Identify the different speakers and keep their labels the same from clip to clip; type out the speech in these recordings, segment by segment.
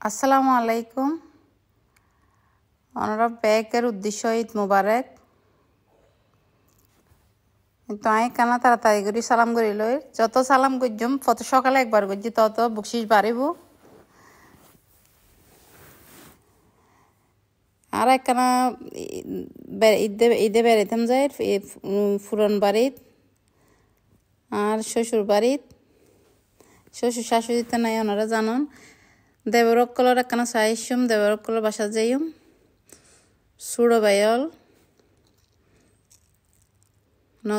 Speaker 1: আসসালামু আলাইকুম। ওনারা ব্যাগের উদ্দেশ্য ঈদ মুবারক। তো আমি কানা তাড়াতাড়ি করে সালাম করি লই, যত সালাম করছুম কত সকালে একবার করছি তত বকশিস বাড়িব। আর একখানা ঈদে বেড়াইতাম যায় ফুরন বাড়িত আর শ্বশুর বাড়িত। শ্বশুর শাশুড়ি তো নাই, ওনারা জানুন। দেবরকলর একখানা চাইছুম, দেবরকলর বাসা যাইম। সুড়ো বাইল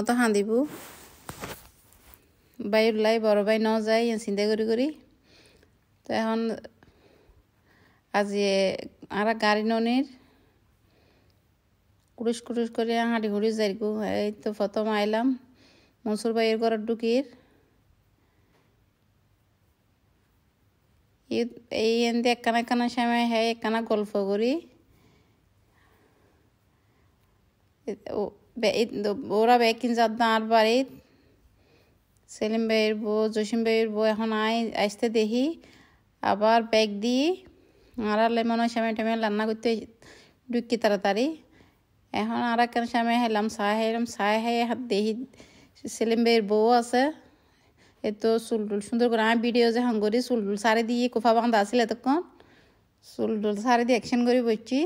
Speaker 1: তো হাঁদিব বাই ওলাই বড় বাই ন যায় চিন্তা করি। তো এখন আজি আর গাড়ি ননির কুড়ুস করে হাঁটি হুড়ি যাইগু। এই তো প্রথম আইলাম মনসুর ভাইয়ের ঘরের ঢুকির। এই এনদি একখানা সময় হ্যাঁ একখানা গল্প করি। ওরা ব্যাগ কিনছে আর বাড়িত সেলিম ভাইয়ের বউ জসিম ভাইয়ের বউ এখন আসতে দেখি আবার ব্যাগ দিই আর মনে হয় সময় টাইমে রান্না করতে ঢুকি তাড়াতাড়ি। এখন আর একখান সময় হেলাম চা খাই দেখি সেলিম ভাইয়ের বউ আছে। এই তো চুল সুন্দর করে আমি ভিডিও যখন করি চুল সারি দিয়ে কোফা বাঁধা আসলে এতক্ষণ চুল সারি দিয়ে অ্যাকশন করে বসছি।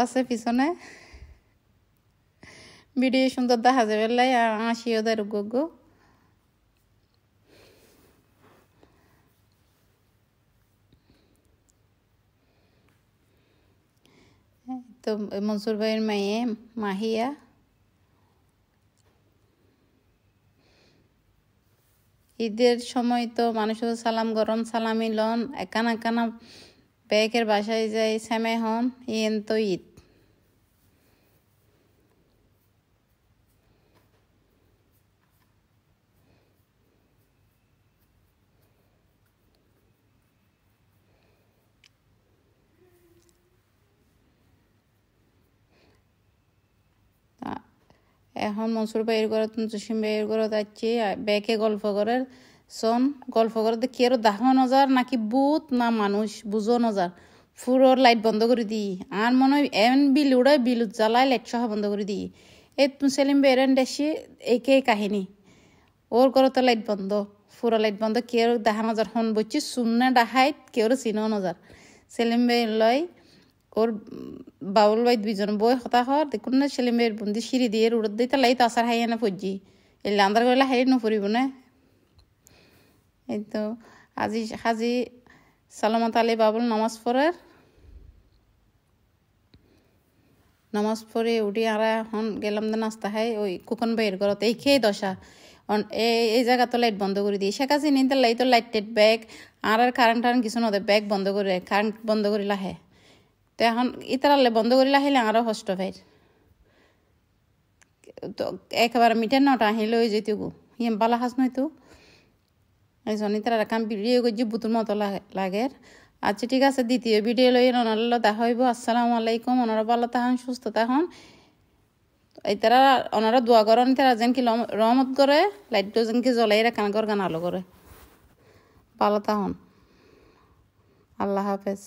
Speaker 1: আছে পিছনে ভিডিও সুন্দর দেখা যাবে লাই আসিও দেয় গো। তো মনসুর ভাইয়ের মেয়ে মাহিয়া। ঈদের সময় তো মানুষের সালাম গরম সালামি লন একানা ব্যাগের বাসায় যাই সেমে হন ইয়েন তো ঈদ। এখন মনসুর ভাইয়ের ঘরে জসিম ভাইয়ের ঘরে যাচ্ছি ব্যাগে গল্প করে শোন গল্প করে দেখি আরো দেখা নজার নাকি বুত না মানুষ বুঝো নজার ফুরোর লাইট বন্ধ করে দিই আর মনে হয় এমন বিল উড়ায় বিল জ্বালায় লাইট সহ বন্ধ করে দিই। এই সেলিম ভাইয়ের দেশে একে কাহিনী ওর ঘরে তো লাইট বন্ধ ফুরো লাইট বন্ধ কেউ দেখা নজার হন বলছি শুনে ডাহাইত কেউ চিনো নজার সেলিম ভাই লয় ওর বাউল বাই দুইজন বই হতাহর দেখুন না সেলিম ভাইয়ের বন্দি সিঁড়ি দিয়ে উড়ত দিতে লাই তো আসার হাই না ফজি এলে আন্দার করলে হাই নফরিব না। এই তো হাজি সালামত আলী বাবুল নামাজ পড়ে উঠি আর এখন গেলাম না নাস্তা খাই ওই কুকন ভাইয়ের ঘরত এই খেয়ে দশা এই জায়গা তো লাইট বন্ধ করে দিই শেখ হাসিনা নিতে লাই তো লাইট ব্যাগ আর কারেন্ট কিছু নদে ব্যাগ বন্ধ করে কারেন্ট বন্ধ করে লাহে। তো এখন ইতারালে বন্ধ করে লাহিলে আরও কষ্ট ভাই তো একেবারে মিটার নটা আহিলে ওই যেত গো ইয়ে বালা হাস নয় তো এই জন্য তারা কাম ভিডিও করছি বুতুর মতো লাগে। আচ্ছা ঠিক আছে দ্বিতীয় ভিডিও লই ওনারা দেখা হইব। আসসালামু আলাইকুম। ওনারা ভালো তাহন সুস্থ তাহন এই তারা ওনারা দোয়া করেন তারা যেন কি রহমত করে লাইটটা যেন কি জ্বলাই কান গান আলো করে ভালো তাহন। আল্লাহ হাফেজ।